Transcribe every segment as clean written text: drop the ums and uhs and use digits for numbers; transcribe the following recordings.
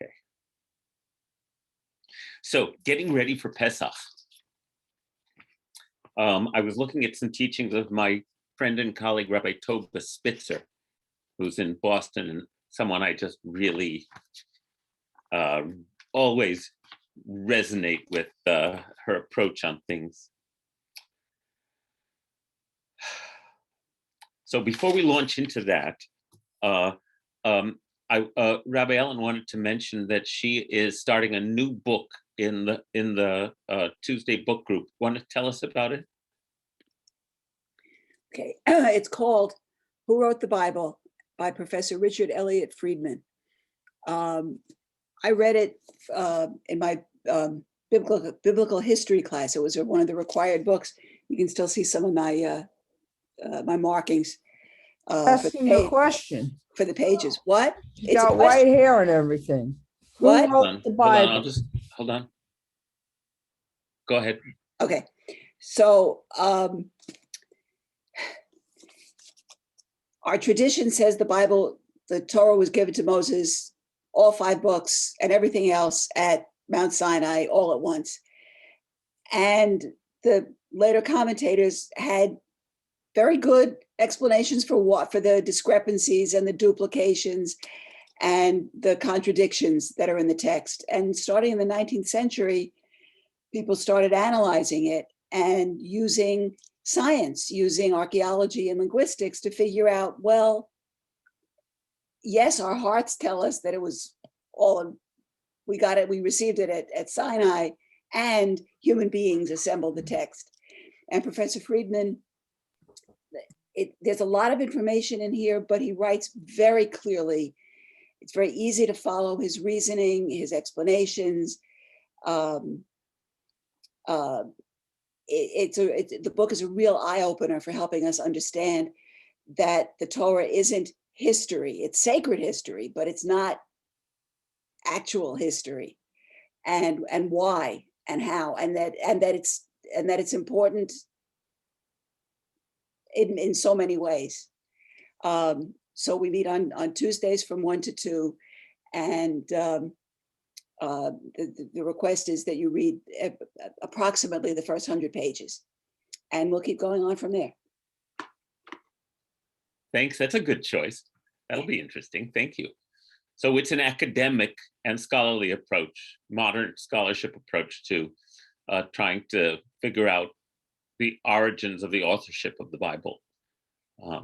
Okay. So getting ready for Pesach. I was looking at some teachings of my friend and colleague, Rabbi Tova Spitzer, who's in Boston, and someone I just really always resonate with her approach on things. So before we launch into that, Rabbi Ellen wanted to mention that she is starting a new book in the Tuesday book group. Want to tell us about it? Okay, it's called "Who Wrote the Bible" by Professor Richard Elliott Friedman. I read it in my biblical history class. It was one of the required books. You can still see some of my my markings. Asking a question. For the pages. What? You got white hair and everything. What? Who wrote the Bible? Hold on. Go ahead. Okay. So our tradition says the Bible, the Torah was given to Moses, all 5 books and everything else at Mount Sinai all at once. And the later commentators had very good explanations for the discrepancies and the duplications and the contradictions that are in the text. And starting in the 19th century, people started analyzing it and using science, using archaeology and linguistics to figure out, well, yes, our hearts tell us that it was all, we received it at Sinai, and human beings assembled the text. And Professor Friedman, there's a lot of information in here, but he writes very clearly. It's very easy to follow his reasoning, his explanations. The book is a real eye-opener for helping us understand that the Torah isn't history. It's sacred history, but it's not actual history, and why and how, and that it's important in so many ways. So we meet on Tuesdays from 1 to 2, and the request is that you read approximately the first 100 pages, and we'll keep going on from there. Thanks. That's a good choice. That'll be interesting. Thank you. So it's an academic and scholarly approach, modern scholarship approach to trying to figure out the origins of the authorship of the Bible.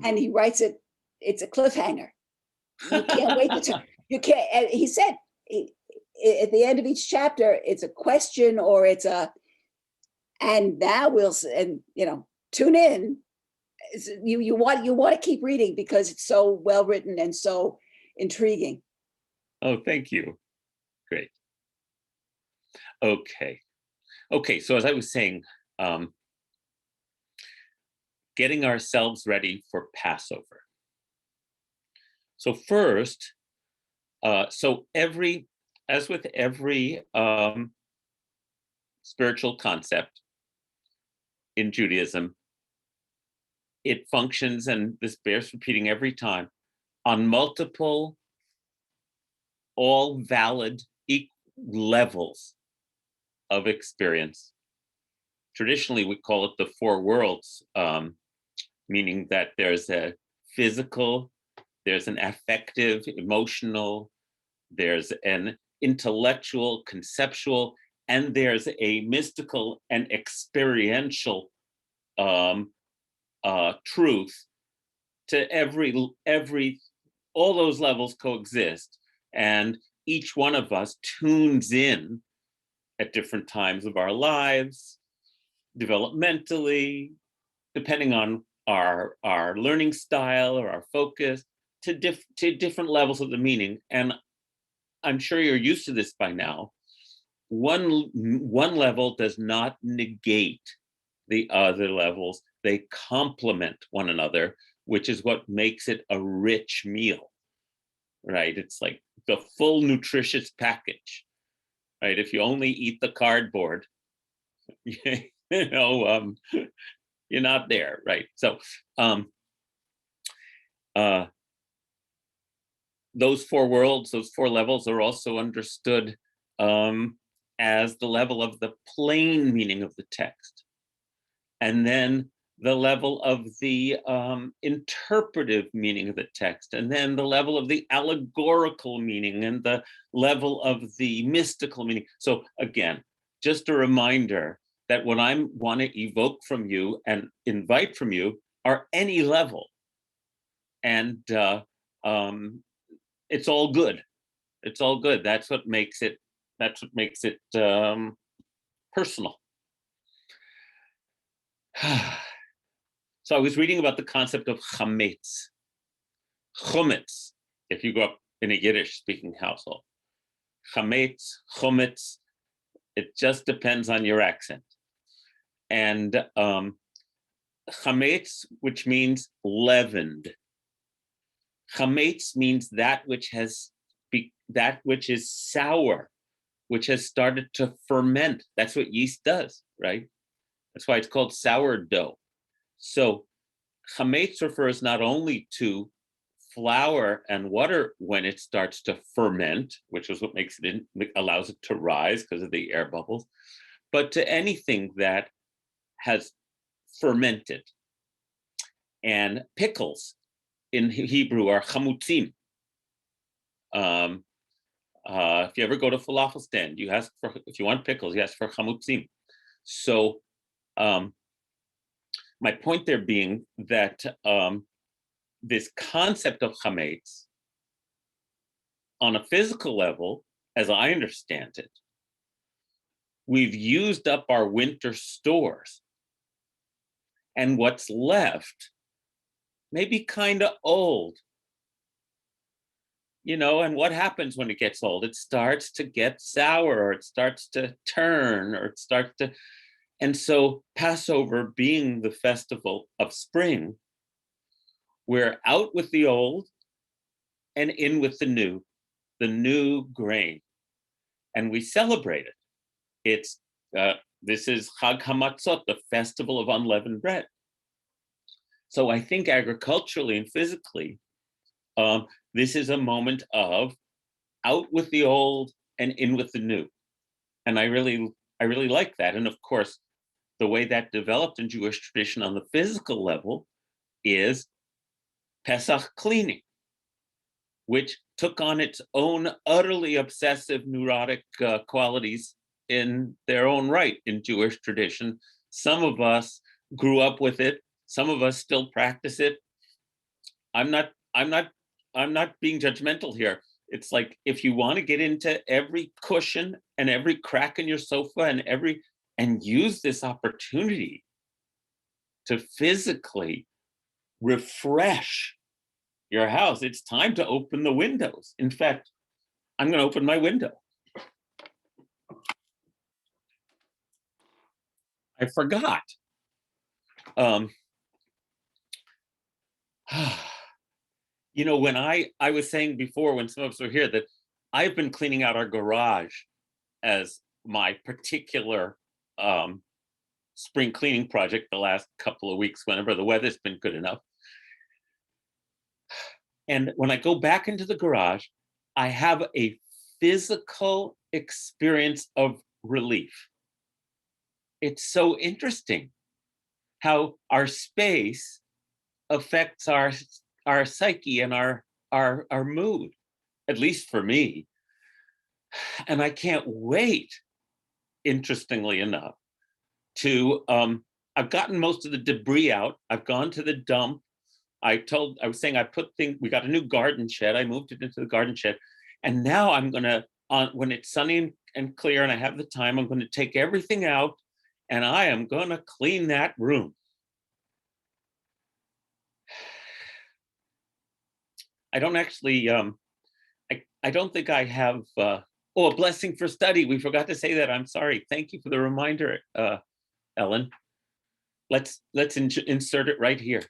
And he writes it, it's a cliffhanger. You can't wait to you can't, he said, at the end of each chapter, it's a question or it's and now tune in. You want to keep reading because it's so well written and so intriguing. Oh, thank you. Great. Okay. So as I was saying, getting ourselves ready for Passover. So first, as with every spiritual concept in Judaism, it functions, and this bears repeating every time, on multiple, all valid levels of experience. Traditionally, we call it the 4 worlds, meaning that there's a physical, there's an affective, emotional, there's an intellectual, conceptual, and there's a mystical and experiential truth. To all those levels coexist, and each one of us tunes in at different times of our lives, developmentally, depending on our learning style or our focus, to different levels of the meaning. And I'm sure you're used to this by now. One level does not negate the other levels. They complement one another, which is what makes it a rich meal, right? It's like the full nutritious package, right? If you only eat the cardboard, you're not there, right? So those four worlds, those four levels are also understood as the level of the plain meaning of the text. And then the level of the interpretive meaning of the text, and then the level of the allegorical meaning, and the level of the mystical meaning. So again, just a reminder that what I want to evoke from you and invite from you are any level. And it's all good. It's all good. That's what makes it personal. So I was reading about the concept of chametz. Chumetz, if you grew up in a Yiddish-speaking household. Chametz, chumetz, it just depends on your accent. And chametz, which means leavened. Chametz means that which is sour, which has started to ferment. That's what yeast does, right? That's why it's called sourdough. So chametz refers not only to flour and water when it starts to ferment, which is what makes it allows it to rise because of the air bubbles, but to anything that has fermented. And pickles in Hebrew are chamutzim. If you ever go to falafel stand, you ask for, if you want pickles, you ask for chamutzim. So my point there being that this concept of chametz, on a physical level, as I understand it, we've used up our winter stores, and what's left may be kind of old. You know, and what happens when it gets old? It starts to get sour, or it starts to turn, or it starts to, and so Passover being the festival of spring, we're out with the old and in with the new grain, and we celebrate it. It's this is Chag HaMatzot, the festival of unleavened bread. So I think agriculturally and physically, this is a moment of out with the old and in with the new, and I really like that. And of course, the way that developed in Jewish tradition on the physical level is Pesach cleaning, which took on its own utterly obsessive, neurotic qualities in their own right in Jewish tradition. Some of us grew up with it. Some of us still practice it. I'm not being judgmental here. It's like, if you want to get into every cushion and every crack in your sofa and use this opportunity to physically refresh your house, it's time to open the windows. In fact, I'm going to open my window. I forgot. You know, when I was saying before, when some of us were here, that I've been cleaning out our garage as my particular spring cleaning project the last couple of weeks, whenever the weather's been good enough. And when I go back into the garage, I have a physical experience of relief. It's so interesting how our space affects our psyche and our mood, at least for me. And I can't wait, interestingly enough, to I've gotten most of the debris out. I've gone to the dump. I was saying I put things, we got a new garden shed. I moved it into the garden shed. And now I'm gonna, when it's sunny and clear and I have the time, I'm gonna take everything out and I am gonna clean that room. I don't actually, I don't think I have, a blessing for study. We forgot to say that. I'm sorry. Thank you for the reminder, Ellen. Let's insert it right here.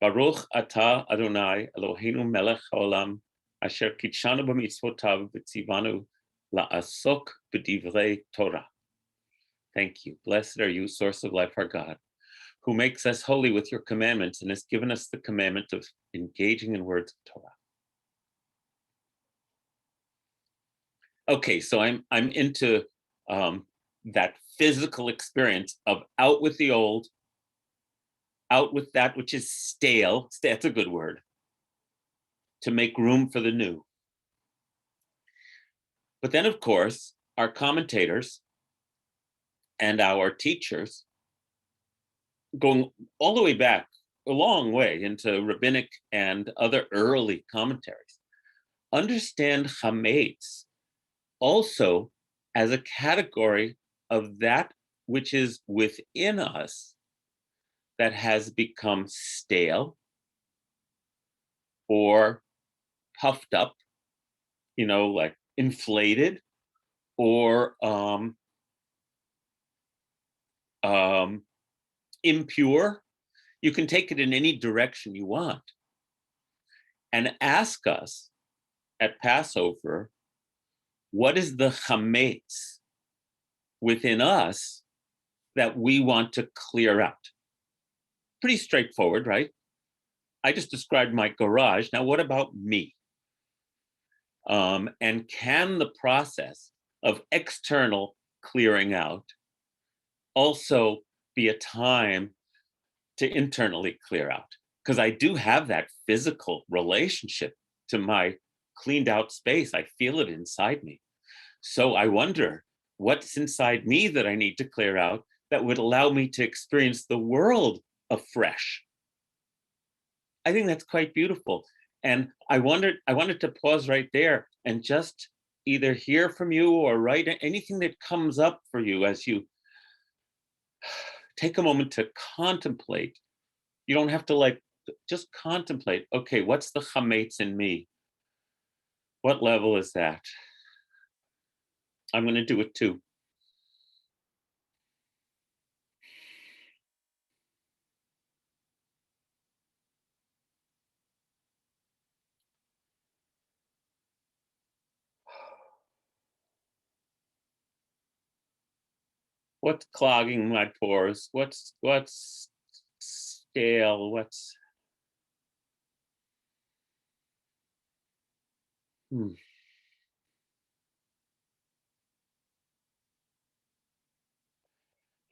Baruch atah Adonai Eloheinu melech haolam asher kitshanu b'mitzvotav v'tzivanu la'asok b'divrei Torah. Thank you. Blessed are you, source of life, our God, who makes us holy with your commandments and has given us the commandment of engaging in words of Torah. Okay, so I'm into that physical experience of out with the old, out with that which is stale. That's a good word. To make room for the new. But then, of course, our commentators and our teachers, going all the way back, a long way into rabbinic and other early commentaries, understand chametz also as a category of that which is within us that has become stale or puffed up, like inflated or impure. You can take it in any direction you want. And ask us at Passover, what is the chametz within us that we want to clear out? Pretty straightforward, right? I just described my garage. Now, what about me? And can the process of external clearing out also be a time to internally clear out? Because I do have that physical relationship to my cleaned out space. I feel it inside me. So I wonder what's inside me that I need to clear out that would allow me to experience the world afresh. I think that's quite beautiful. And I wanted to pause right there and just either hear from you or write anything that comes up for you as you take a moment to contemplate. You don't have to just contemplate. Okay, what's the chametz in me? What level is that? I'm going to do it too. What's clogging my pores? What's stale?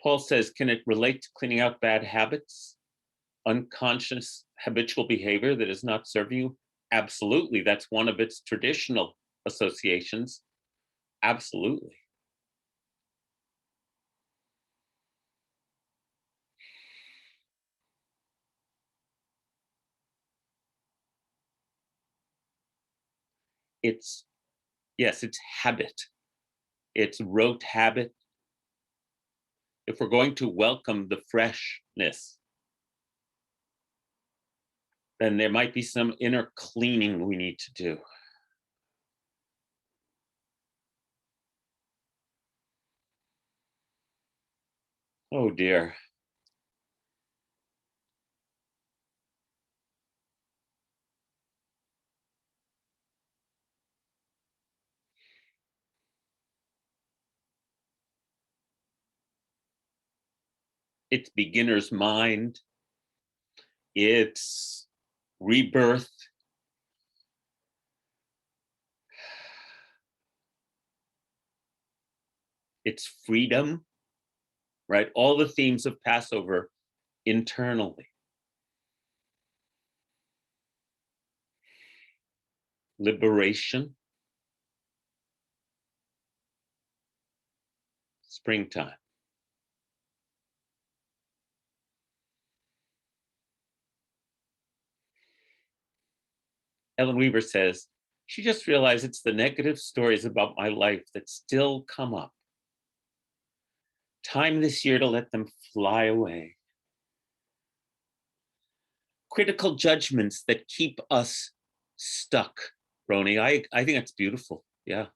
Paul says, can it relate to cleaning out bad habits, unconscious habitual behavior that is not serving you? Absolutely. That's one of its traditional associations. Absolutely. It's habit. It's rote habit. If we're going to welcome the freshness, then there might be some inner cleaning we need to do. Oh dear. It's beginner's mind. It's rebirth. It's freedom, right? All the themes of Passover internally. Liberation. Springtime. Ellen Weaver says, she just realized it's the negative stories about my life that still come up. Time this year to let them fly away. Critical judgments that keep us stuck, Roni. I think that's beautiful. Yeah.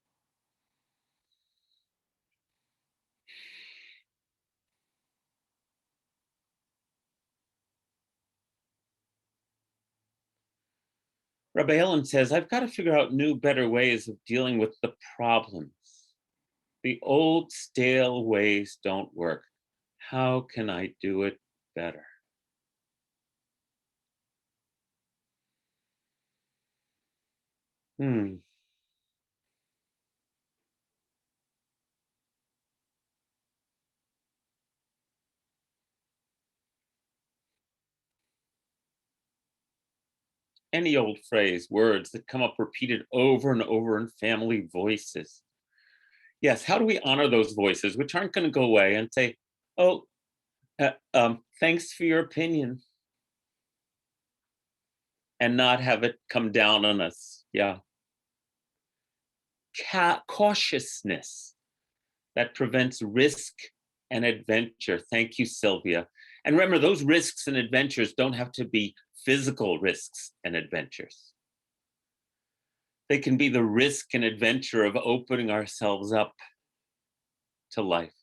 Rabbi Ellen says, I've got to figure out new, better ways of dealing with the problems. The old, stale ways don't work. How can I do it better? any old phrase, words that come up repeated over and over in family voices. Yes, how do we honor those voices, which aren't going to go away, and say, oh, thanks for your opinion, and not have it come down on us? Yeah. Cautiousness that prevents risk and adventure. Thank you, Sylvia. And remember, those risks and adventures don't have to be physical risks and adventures. They can be the risk and adventure of opening ourselves up to life.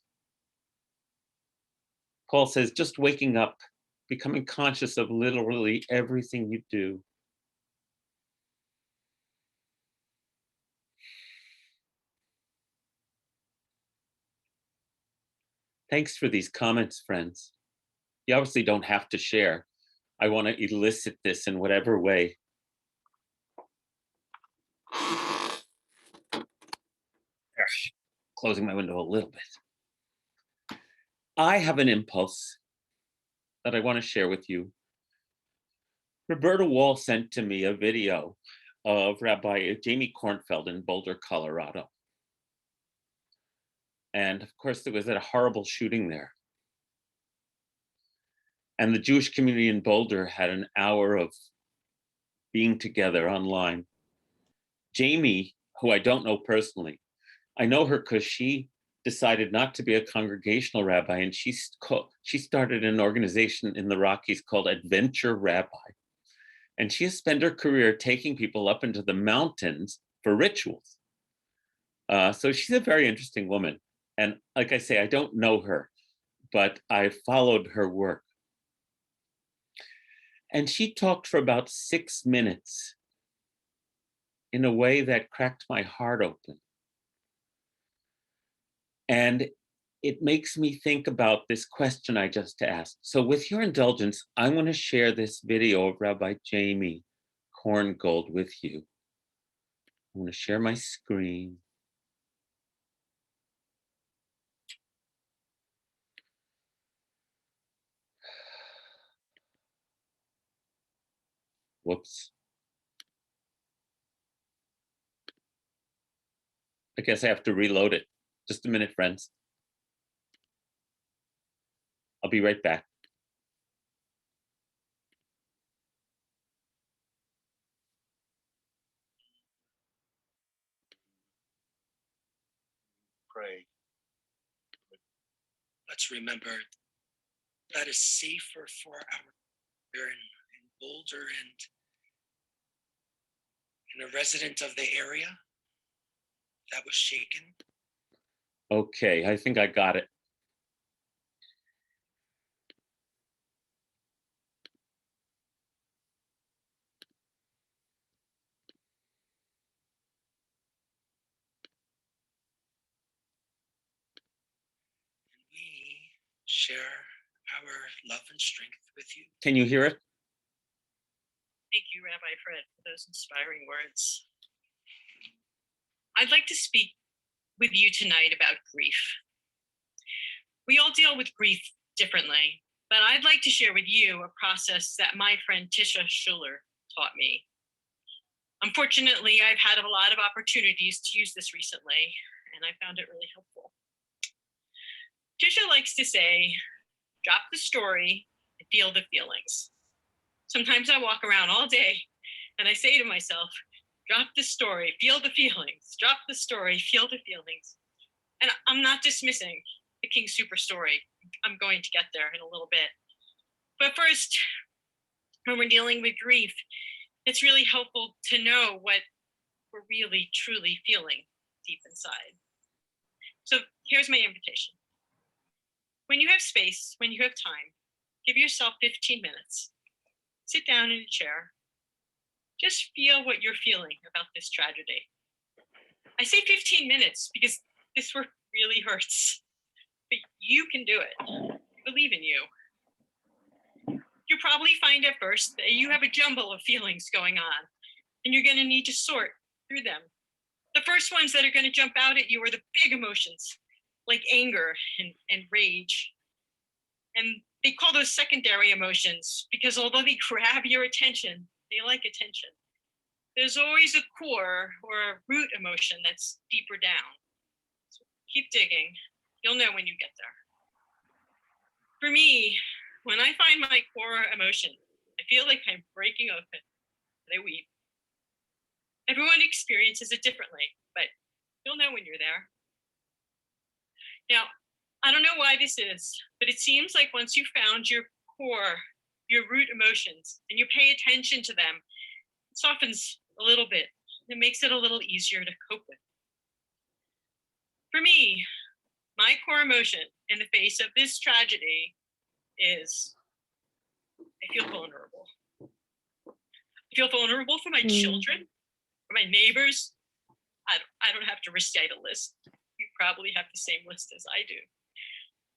Paul says, just waking up, becoming conscious of literally everything you do. Thanks for these comments, friends. You obviously don't have to share. I want to elicit this in whatever way. Closing my window a little bit. I have an impulse that I want to share with you. Roberta Wall sent to me a video of Rabbi Jamie Kornfeld in Boulder, Colorado. And of course, there was a horrible shooting there. And the Jewish community in Boulder had an hour of being together online. Jamie, who I don't know personally, I know her because she decided not to be a congregational rabbi, and she started an organization in the Rockies called Adventure Rabbi. And she has spent her career taking people up into the mountains for rituals. So she's a very interesting woman. And like I say, I don't know her, but I followed her work. And she talked for about 6 minutes in a way that cracked my heart open. And it makes me think about this question I just asked. So with your indulgence, I want to share this video of Rabbi Jamie Korngold with you. I want to share my screen. Whoops. I guess I have to reload it. Just a minute, friends. I'll be right back. Pray. Let's remember that is safer for our here in Boulder and a resident of the area that was shaken. Okay, I think I got it. We share our love and strength with you. Can you hear it? Thank you, Rabbi Fred, for those inspiring words. I'd like to speak with you tonight about grief. We all deal with grief differently, but I'd like to share with you a process that my friend Tisha Schuller taught me. Unfortunately, I've had a lot of opportunities to use this recently, and I found it really helpful. Tisha likes to say, drop the story and feel the feelings. Sometimes I walk around all day and I say to myself, drop the story, feel the feelings, drop the story, feel the feelings. And I'm not dismissing the King Super story. I'm going to get there in a little bit. But first, when we're dealing with grief, it's really helpful to know what we're really, truly feeling deep inside. So here's my invitation. When you have space, when you have time, give yourself 15 minutes. Sit down in a chair. Just feel what you're feeling about this tragedy. I say 15 minutes because this work really hurts, but you can do it. I believe in you. You'll probably find at first that you have a jumble of feelings going on, and you're going to need to sort through them. The first ones that are going to jump out at you are the big emotions, like anger and rage. And they call those secondary emotions because although they grab your attention, They like attention. There's always a core or a root emotion that's deeper down. So keep digging. You'll know when you get there. For me, when I find my core emotion, I feel like I'm breaking open and I weep. Everyone experiences it differently, but you'll know when you're there. Now, I don't know why this is, but it seems like once you found your core, your root emotions, and you pay attention to them, it softens a little bit. It makes it a little easier to cope with. For me, my core emotion in the face of this tragedy is I feel vulnerable. I feel vulnerable for my children, for my neighbors. I don't have to recite a list. You probably have the same list as I do.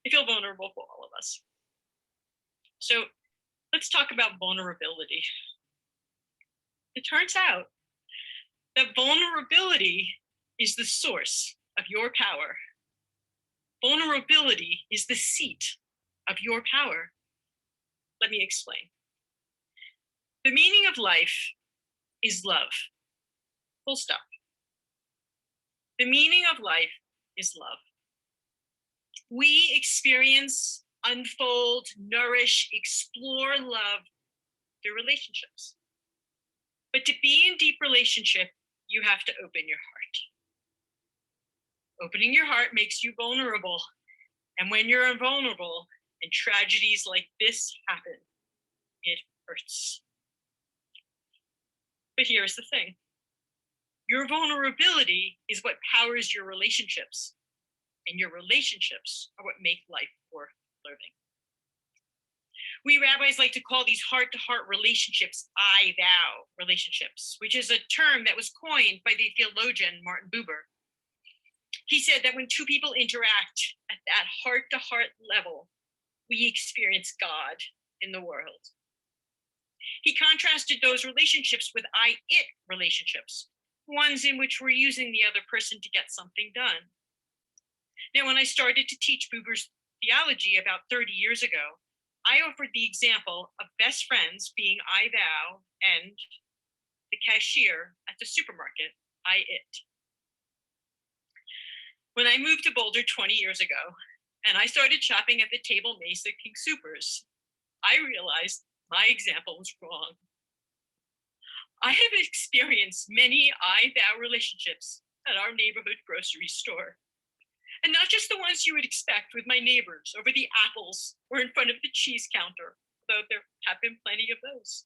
I feel vulnerable for all of us. So let's talk about vulnerability. It turns out that vulnerability is the source of your power. Vulnerability is the seat of your power. Let me explain. The meaning of life is love. Full stop. The meaning of life is love. We experience, unfold, nourish, explore love through relationships. But to be in deep relationship, you have to open your heart. Opening your heart makes you vulnerable. And when you're vulnerable and tragedies like this happen, it hurts. But here's the thing. Your vulnerability is what powers your relationships. And your relationships are what make life worth living. We rabbis like to call these heart-to-heart relationships I-thou relationships, which is a term that was coined by the theologian Martin Buber. He said that when two people interact at that heart-to-heart level, we experience God in the world. He contrasted those relationships with I-it relationships, ones in which we're using the other person to get something done. Now, when I started to teach Buber's theology about 30 years ago, I offered the example of best friends being I-thou and the cashier at the supermarket, I-it. When I moved to Boulder 20 years ago, and I started shopping at the Table Mesa King Soopers, I realized my example was wrong. I have experienced many I-thou relationships at our neighborhood grocery store. And not just the ones you would expect with my neighbors over the apples or in front of the cheese counter, though there have been plenty of those.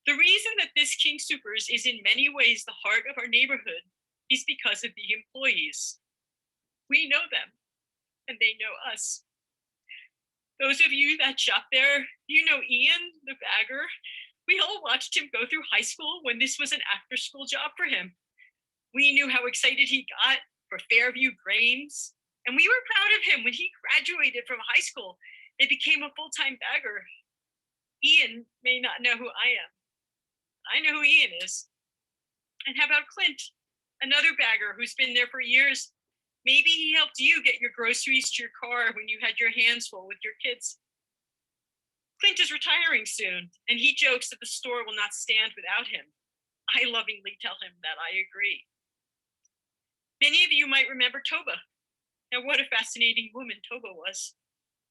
The reason that this King Soopers is in many ways the heart of our neighborhood is because of the employees. We know them, and they know us. Those of you that shop there, you know Ian, the bagger. We all watched him go through high school when this was an after-school job for him. We knew how excited he got for Fairview Grains, and we were proud of him when he graduated from high school and became a full-time bagger. Ian may not know who I am. I know who Ian is. And how about Clint, another bagger who's been there for years? Maybe he helped you get your groceries to your car when you had your hands full with your kids. Clint is retiring soon, and he jokes that the store will not stand without him. I lovingly tell him that I agree. Many of you might remember Toba. Now, what a fascinating woman Toba was.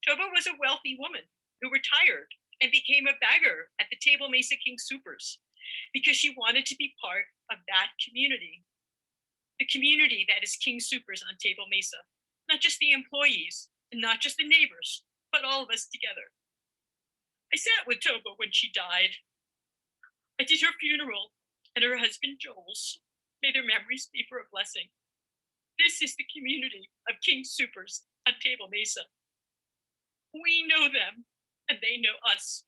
Toba was a wealthy woman who retired and became a bagger at the Table Mesa King Soopers because she wanted to be part of that community. The community that is King Soopers on Table Mesa. Not just the employees and not just the neighbors, but all of us together. I sat with Toba when she died. I did her funeral and her husband Joel's. May their memories be for a blessing. This is the community of King Soopers on Table Mesa. We know them, and they know us.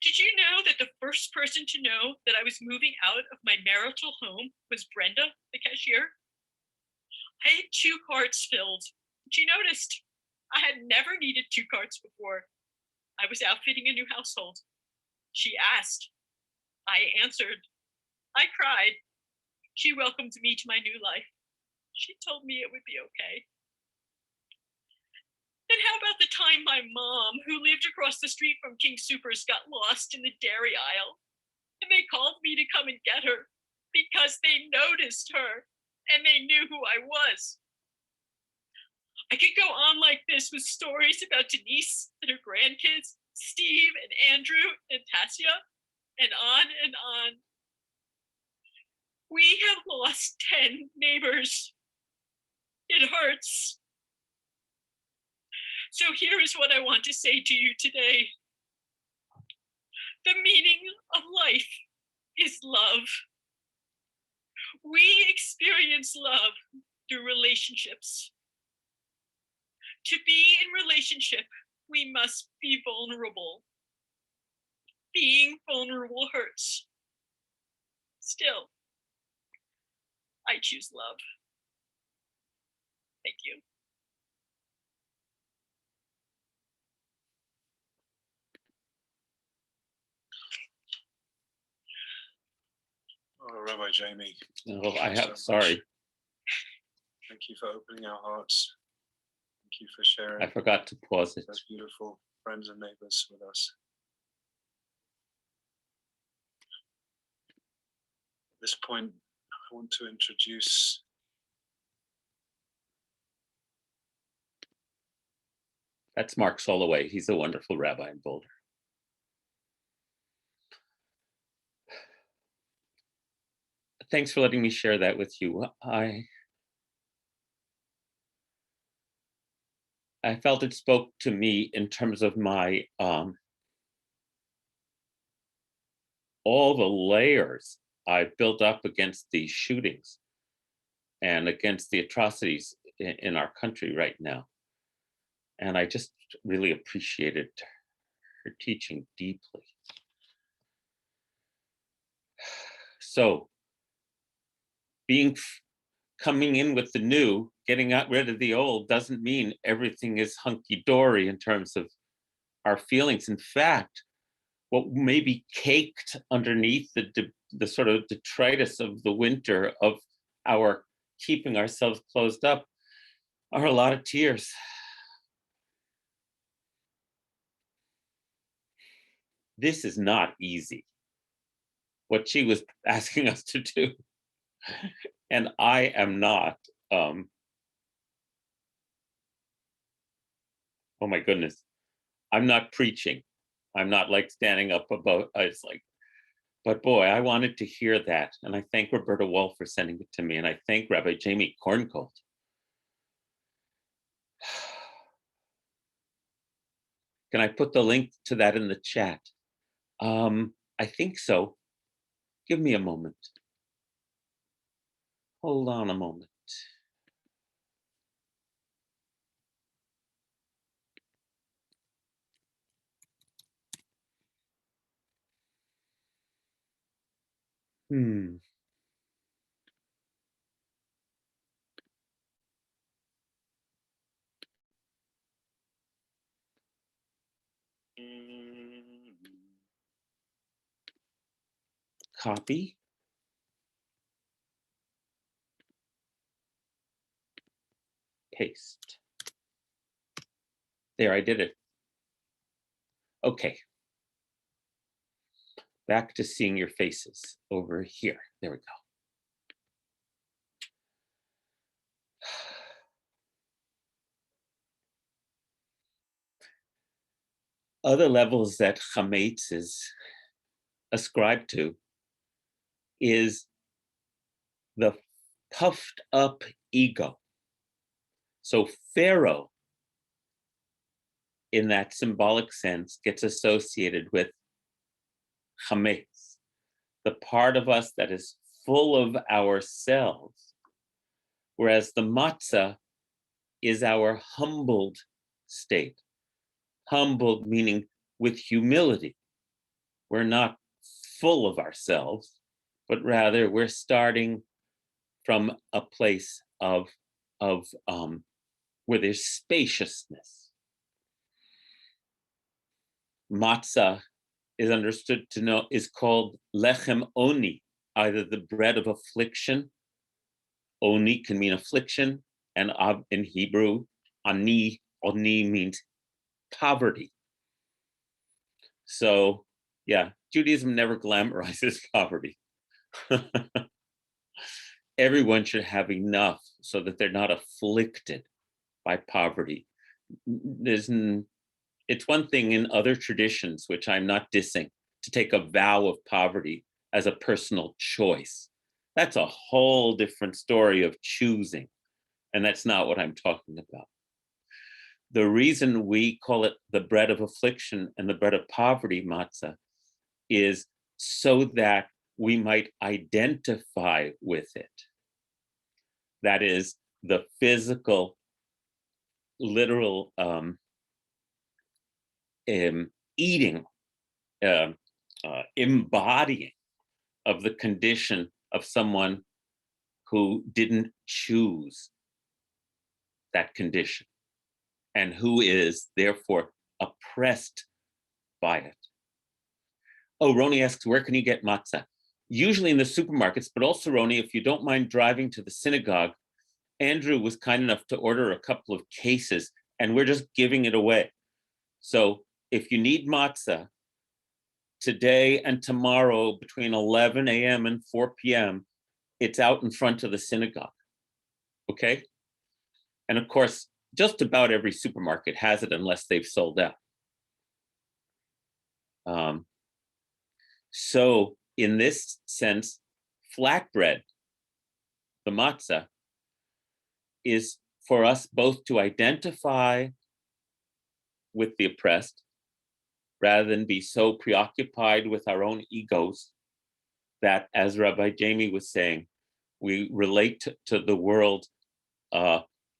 Did you know that the first person to know that I was moving out of my marital home was Brenda, the cashier? I had 2 carts filled. She noticed. I had never needed 2 carts before. I was outfitting a new household. She asked. I answered. I cried. She welcomed me to my new life. She told me it would be okay. And how about the time my mom, who lived across the street from King Soopers, got lost in the dairy aisle, and they called me to come and get her because they noticed her and they knew who I was. I could go on like this with stories about Denise and her grandkids, Steve and Andrew and Tassia, and on and on. We have lost 10 neighbors. It hurts. So here is what I want to say to you today. The meaning of life is love. We experience love through relationships. To be in relationship, we must be vulnerable. Being vulnerable hurts. Still, I choose love. Thank you. Oh, Rabbi Jamie. Oh, sorry. Thank you for opening our hearts. Thank you for sharing. I forgot to pause it. Those beautiful friends and neighbors with us. At this point, I want to introduce That's Mark Soloway. He's a wonderful rabbi in Boulder. Thanks for letting me share that with you. I felt it spoke to me in terms of my all the layers I've built up against these shootings and against the atrocities in our country right now. And I just really appreciated her teaching deeply. So coming in with the new, getting rid of the old doesn't mean everything is hunky-dory in terms of our feelings. In fact, what may be caked underneath the sort of detritus of the winter of our keeping ourselves closed up are a lot of tears. This is not easy, what she was asking us to do. And I am not, oh my goodness, I'm not preaching. I'm not like standing up above, it's like, but boy, I wanted to hear that. And I thank Roberta Wall for sending it to me. And I thank Rabbi Jamie Korngold. Can I put the link to that in the chat? I think so. Give me a moment. Hold on a moment. Copy. Paste. There, I did it. Okay. Back to seeing your faces over here. There we go. Other levels that Chametz is ascribed to is the puffed up ego. So Pharaoh, in that symbolic sense, gets associated with Chametz, the part of us that is full of ourselves, whereas the matzah is our humbled state. Humbled meaning with humility. We're not full of ourselves, but rather we're starting from a place of where there's spaciousness. Matzah is understood to know, is called lechem oni, either the bread of affliction. Oni can mean affliction, and in Hebrew, ani Oni means poverty. So, yeah, Judaism never glamorizes poverty. Everyone should have enough so that they're not afflicted by poverty. It's one thing in other traditions, which I'm not dissing, to take a vow of poverty as a personal choice. That's a whole different story of choosing. And that's not what I'm talking about. The reason we call it the bread of affliction and the bread of poverty, matzah, is so that we might identify with it. That is the physical, literal eating, embodying of the condition of someone who didn't choose that condition and who is therefore oppressed by it. Oh, Roni asks, where can you get matzah? Usually in the supermarkets, but also, Roni, if you don't mind driving to the synagogue, Andrew was kind enough to order a couple of cases, and we're just giving it away. So if you need matzah today and tomorrow between 11 a.m. and 4 p.m., it's out in front of the synagogue, okay? And of course, just about every supermarket has it unless they've sold out. So in this sense, flatbread, the matzah, is for us both to identify with the oppressed rather than be so preoccupied with our own egos that, as Rabbi Jamie was saying, we relate to the world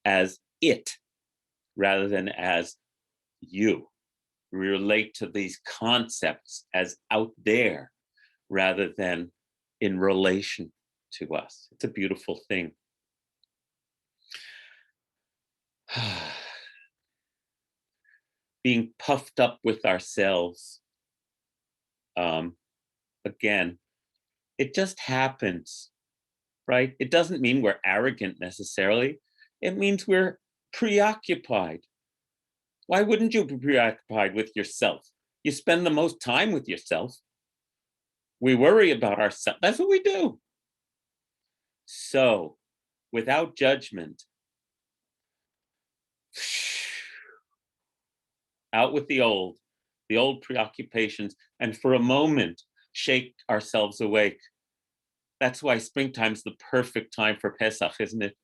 as it rather than as you. We relate to these concepts as out there rather than in relation to us. It's a beautiful thing. Being puffed up with ourselves. Again, it just happens, right? It doesn't mean we're arrogant necessarily. It means we're preoccupied. Why wouldn't you be preoccupied with yourself? You spend the most time with yourself. We worry about ourselves. That's what we do. So, without judgment, out with the old preoccupations, and for a moment, shake ourselves awake. That's why springtime's the perfect time for Pesach, isn't it?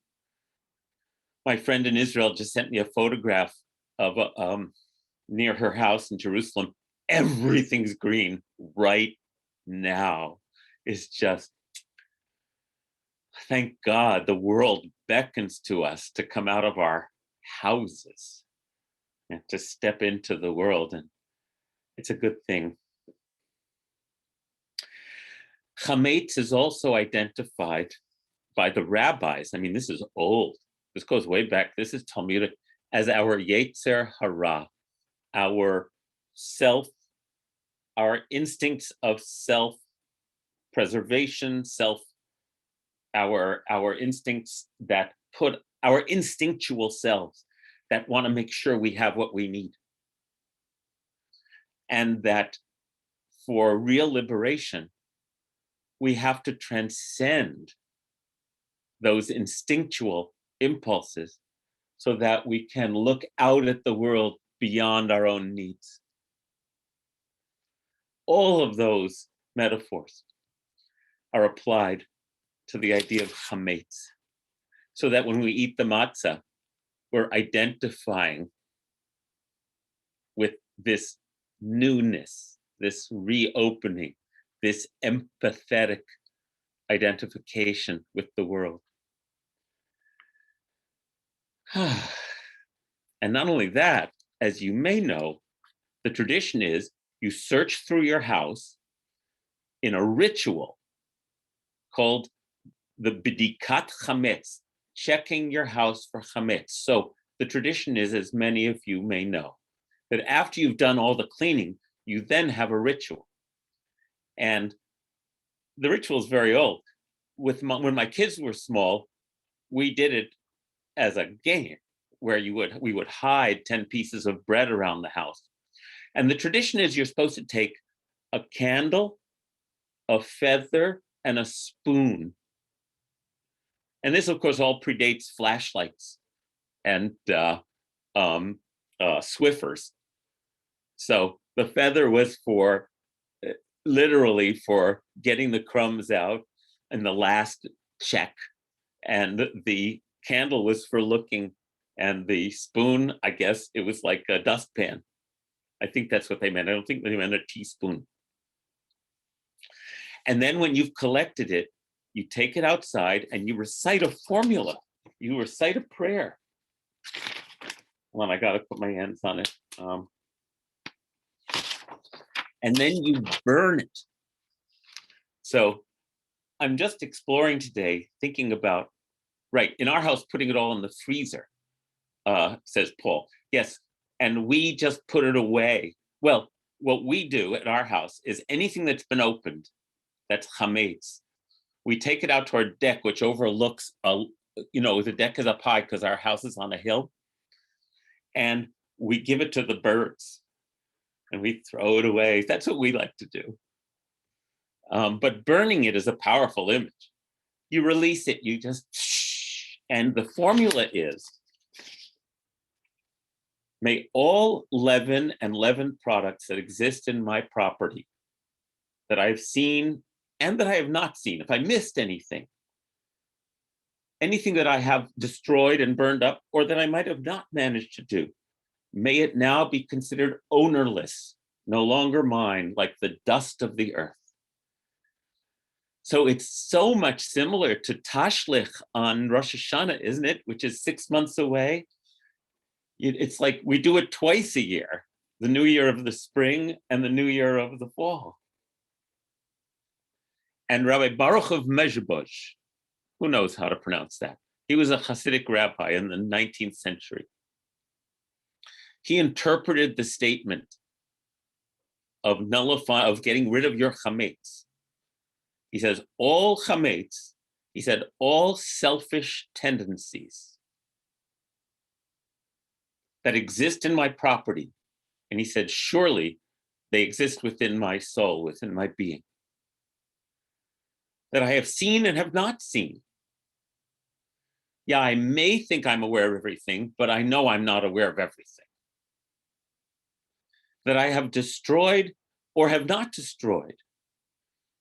My friend in Israel just sent me a photograph of near her house in Jerusalem. Everything's green right now. It's just, thank God the world beckons to us to come out of our houses and to step into the world, and it's a good thing. Chametz is also identified by the rabbis. I mean, this is old. This goes way back. This is Talmudic, as our Yetzer Hara, our self, our instincts of self-preservation, our instincts that put our instinctual selves that want to make sure we have what we need. And that for real liberation, we have to transcend those instinctual impulses so that we can look out at the world beyond our own needs. All of those metaphors are applied to the idea of chametz, so that when we eat the matzah, we're identifying with this newness, this reopening, this empathetic identification with the world. And not only that, as you may know, the tradition is you search through your house in a ritual called the Bdikat Chametz, checking your house for chametz. So the tradition is, as many of you may know, that after you've done all the cleaning, you then have a ritual. And the ritual is very old. When my kids were small, we did it as a game. where we would hide 10 pieces of bread around the house. And the tradition is you're supposed to take a candle, a feather, and a spoon. And this, of course, all predates flashlights and Swiffers. So the feather was for literally for getting the crumbs out in the last check, and the candle was for looking, and the spoon, I guess it was like a dustpan. I think that's what they meant. I don't think they meant a teaspoon. And then when you've collected it, you take it outside and you recite a formula. You recite a prayer. Hold on, I gotta put my hands on it. And then you burn it. So I'm just exploring today, thinking about, right, in our house, putting it all in the freezer, says Paul. Yes, and we just put it away. Well, what we do at our house is anything that's been opened, that's chametz, we take it out to our deck, which overlooks, the deck is up high because our house is on a hill, and we give it to the birds and we throw it away. That's what we like to do. But burning it is a powerful image. You release it, you just, and the formula is, may all leaven and leavened products that exist in my property, that I've seen and that I have not seen, if I missed anything that I have destroyed and burned up, or that I might have not managed to do, may it now be considered ownerless, no longer mine, like the dust of the earth. So it's so much similar to Tashlich on Rosh Hashanah, isn't it? Which is 6 months away. It's like we do it twice a year, the new year of the spring and the new year of the fall. And Rabbi Baruch of Mezhebosh, who knows how to pronounce that? He was a Hasidic rabbi in the 19th century. He interpreted the statement of getting rid of your chametz. He says, all chametz, he said, all selfish tendencies that exist in my property. And he said, surely they exist within my soul, within my being, that I have seen and have not seen. Yeah, I may think I'm aware of everything, but I know I'm not aware of everything. That I have destroyed or have not destroyed.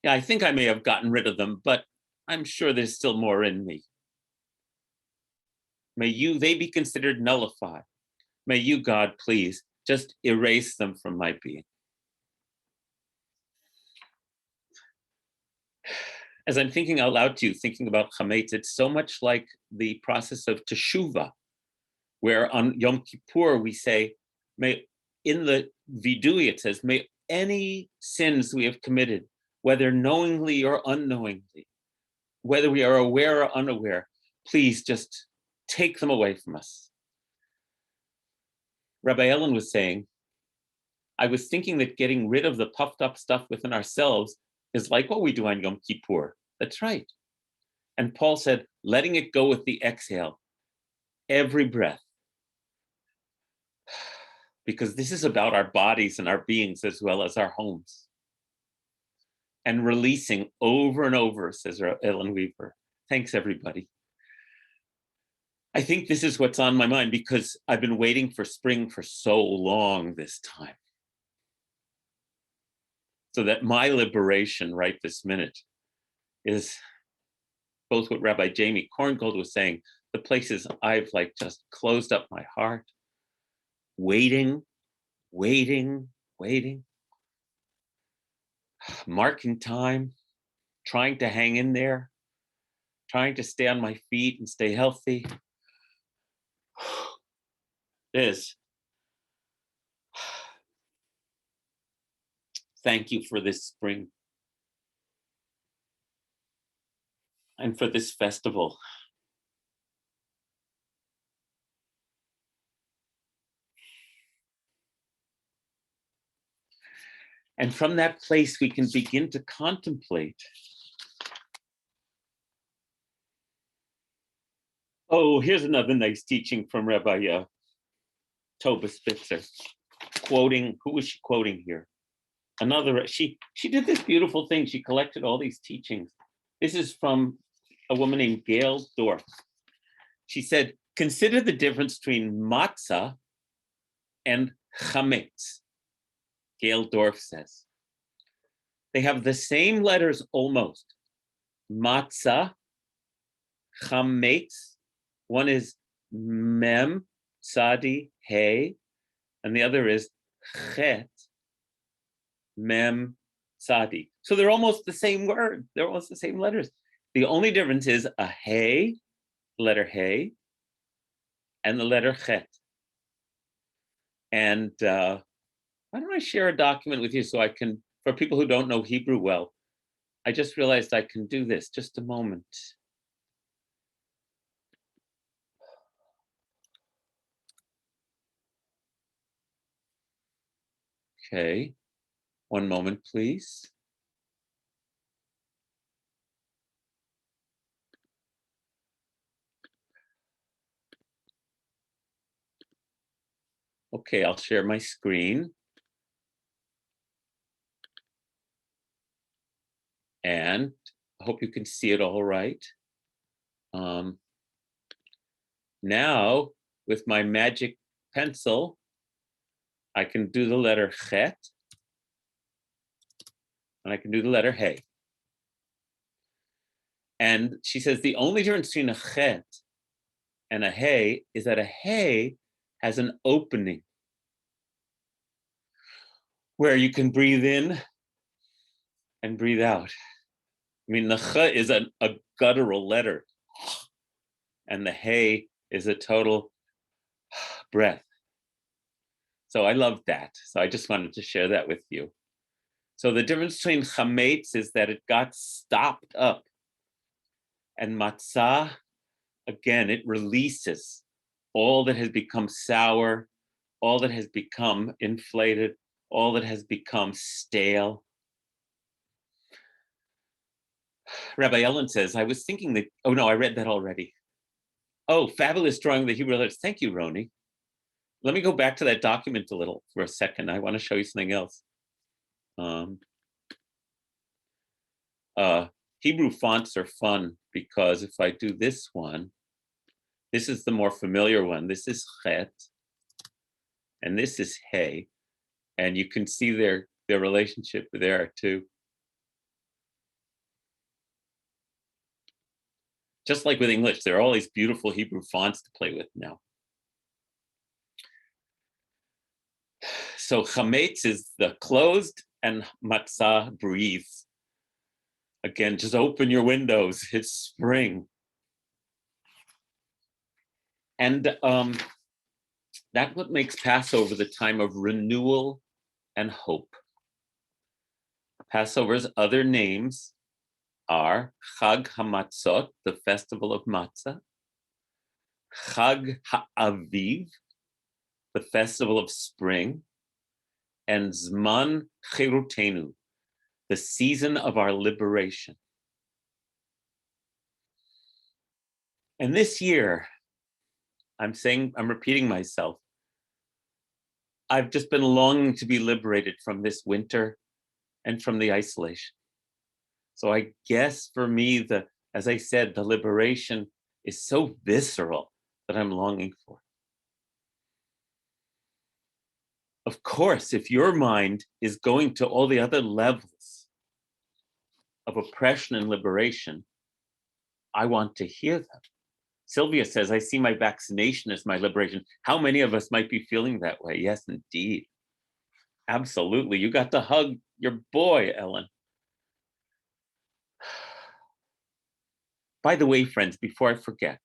Yeah, I think I may have gotten rid of them, but I'm sure there's still more in me. May they be considered nullified. May you, God, please just erase them from my being. As I'm thinking out loud to you, thinking about chametz, it's so much like the process of teshuvah, where on Yom Kippur we say, may, in the vidui it says, may any sins we have committed, whether knowingly or unknowingly, whether we are aware or unaware, please just take them away from us. Rabbi Ellen was saying, I was thinking that getting rid of the puffed up stuff within ourselves is like what we do on Yom Kippur. That's right. And Paul said, letting it go with the exhale, every breath. Because this is about our bodies and our beings as well as our homes. And releasing over and over, says Ellen Weaver. Thanks, everybody. I think this is what's on my mind because I've been waiting for spring for so long this time. So that my liberation right this minute is both what Rabbi Jamie Korngold was saying, the places I've just closed up my heart, waiting, marking time, trying to hang in there, trying to stay on my feet and stay healthy. Thank you for this spring and for this festival. And from that place, we can begin to contemplate Oh, here's another nice teaching from Rabbi Toba Spitzer. Quoting, who was she quoting here? Another, she did this beautiful thing. She collected all these teachings. This is from a woman named Gail Dorff. She said, consider the difference between matzah and chametz. Gail Dorff says, they have the same letters almost. Matzah, chametz, one is mem, tzadi, hey, and the other is chet, mem, tzadi. So they're almost the same word. They're almost the same letters. The only difference is a hey, letter hey, and the letter chet. And why don't I share a document with you so I can, for people who don't know Hebrew well, I just realized I can do this. Just a moment. Okay, one moment, please. Okay, I'll share my screen. And I hope you can see it all right. Now, with my magic pencil, I can do the letter chet, and I can do the letter hey. And she says the only difference between a chet and a hey is that a hey has an opening where you can breathe in and breathe out. I mean, the ch is a guttural letter, and the hey is a total breath. So I love that. So I just wanted to share that with you. So the difference between chametz is that it got stopped up. And matzah, again, it releases all that has become sour, all that has become inflated, all that has become stale. Rabbi Ellen says, I was thinking that, oh no, I read that already. Oh, fabulous drawing of the Hebrew letters. Thank you, Roni. Let me go back to that document a little for a second. I want to show you something else. Hebrew fonts are fun because if I do this one, this is the more familiar one. This is chet, and this is hey, and you can see their relationship there too. Just like with English, there are all these beautiful Hebrew fonts to play with now. So chametz is the closed, and matzah breathes. Again, just open your windows. It's spring. And that's what makes Passover the time of renewal and hope. Passover's other names are Chag HaMatzot, the festival of matzah, Chag HaAviv, the festival of spring, and Zman Chirutenu, the season of our liberation. And this year, I'm repeating myself, I've just been longing to be liberated from this winter and from the isolation. So I guess for me, as I said, the liberation is so visceral that I'm longing for. Of course, if your mind is going to all the other levels of oppression and liberation, I want to hear them. Sylvia says, I see my vaccination as my liberation. How many of us might be feeling that way? Yes, indeed. Absolutely. You got to hug your boy, Ellen. By the way, friends, before I forget,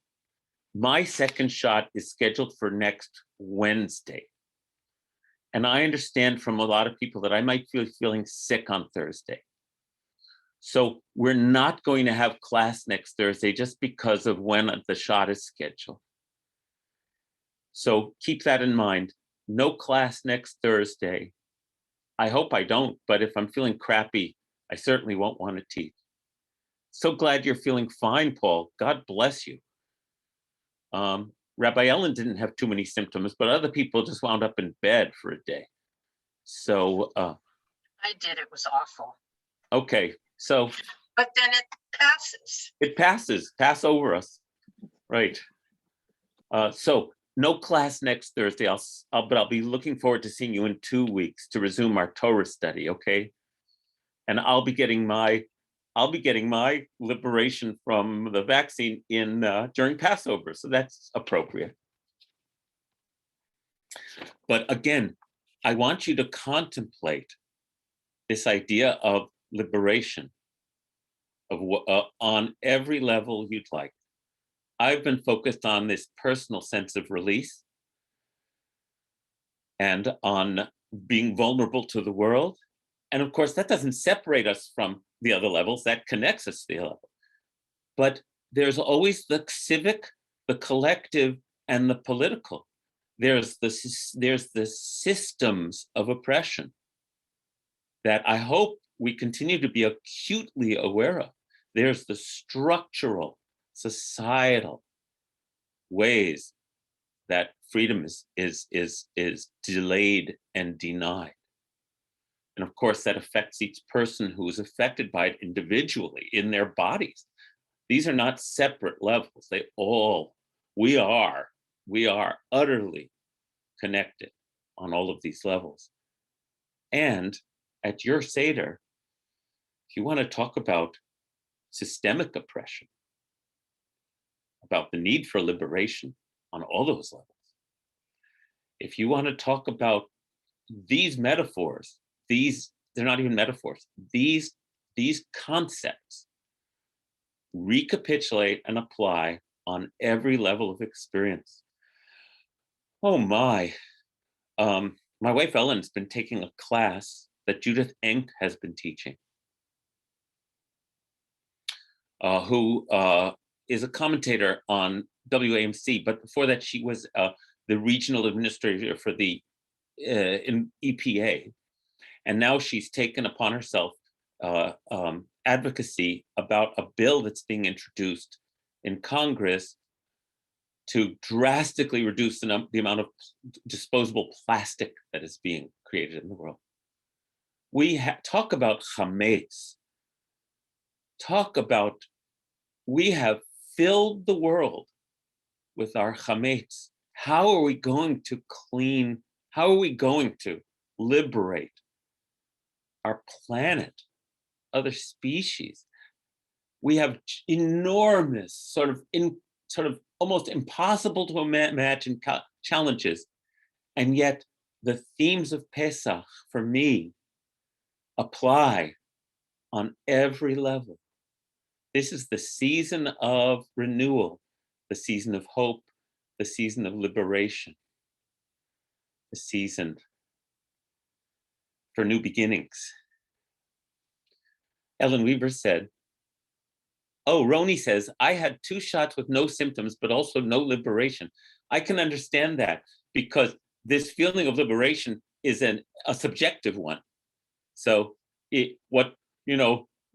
my second shot is scheduled for next Wednesday. And I understand from a lot of people that I might be feeling sick on Thursday. So we're not going to have class next Thursday just because of when the shot is scheduled. So keep that in mind. No class next Thursday. I hope I don't, but if I'm feeling crappy, I certainly won't want to teach. So glad you're feeling fine, Paul. God bless you. Rabbi Ellen didn't have too many symptoms, but other people just wound up in bed for a day. So I did. It was awful. okay, so But then it passes. it pass over us, right? So no class next Thursday. But I'll be looking forward to seeing you in 2 weeks to resume our Torah study. Okay, and I'll be getting my liberation from the vaccine in during Passover, so that's appropriate. But again, I want you to contemplate this idea of liberation of on every level you'd like. I've been focused on this personal sense of release and on being vulnerable to the world. And of course, that doesn't separate us from the other levels, that connects us to the other level. But there's always the civic, the collective, and the political. There's the systems of oppression that I hope we continue to be acutely aware of. There's the structural, societal ways that freedom is delayed and denied. And of course, that affects each person who is affected by it individually in their bodies. These are not separate levels. We are utterly connected on all of these levels. And at your Seder, if you want to talk about systemic oppression, about the need for liberation on all those levels, if you want to talk about these metaphors, they're not even metaphors, these concepts recapitulate and apply on every level of experience. Oh my. My wife Ellen's been taking a class that Judith Enck has been teaching, who is a commentator on WAMC, but before that she was the regional administrator for the in EPA. And now she's taken upon herself advocacy about a bill that's being introduced in Congress to drastically reduce the amount of disposable plastic that is being created in the world. We talk about Khames. We have filled the world with our Khames. How are we going to clean? How are we going to liberate our planet, other species? We have enormous, sort of almost impossible to imagine challenges. And yet the themes of Pesach, for me, apply on every level. This is the season of renewal, the season of hope, the season of liberation, the season for new beginnings. Ellen Weaver said, oh, Roni says, I had 2 shots with no symptoms, but also no liberation. I can understand that because this feeling of liberation is a subjective one. So what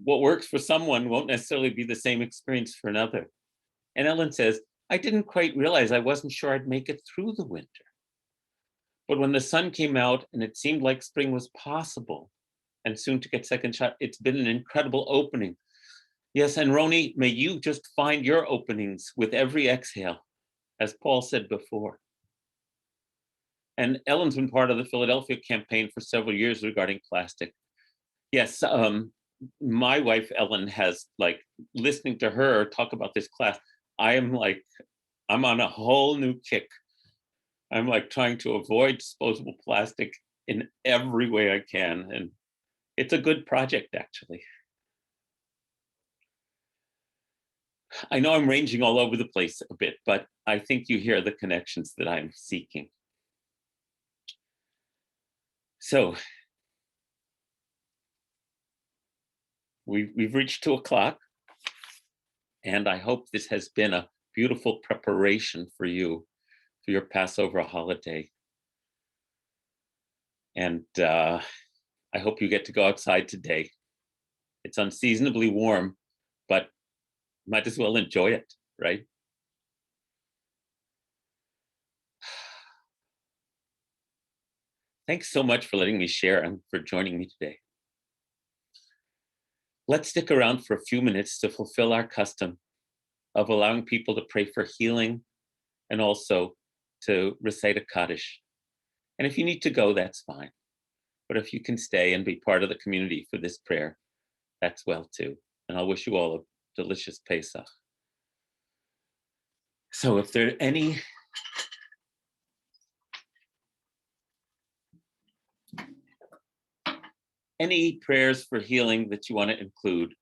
works for someone won't necessarily be the same experience for another. And Ellen says, I didn't quite realize, I wasn't sure I'd make it through the winter. But when the sun came out and it seemed like spring was possible and soon to get second shot, it's been an incredible opening. Yes, and Roni, may you just find your openings with every exhale, as Paul said before. And Ellen's been part of the Philadelphia campaign for several years regarding plastic. Yes, my wife Ellen has, listening to her talk about this class, I'm on a whole new kick. I'm trying to avoid disposable plastic in every way I can. And it's a good project, actually. I know I'm ranging all over the place a bit, but I think you hear the connections that I'm seeking. So we've reached 2:00, and I hope this has been a beautiful preparation for you for your Passover holiday. And I hope you get to go outside today. It's unseasonably warm, but might as well enjoy it, right? Thanks so much for letting me share and for joining me today. Let's stick around for a few minutes to fulfill our custom of allowing people to pray for healing and also to recite a Kaddish. And if you need to go, that's fine. But if you can stay and be part of the community for this prayer, that's well too. And I'll wish you all a delicious Pesach. So if there are any prayers for healing that you want to include,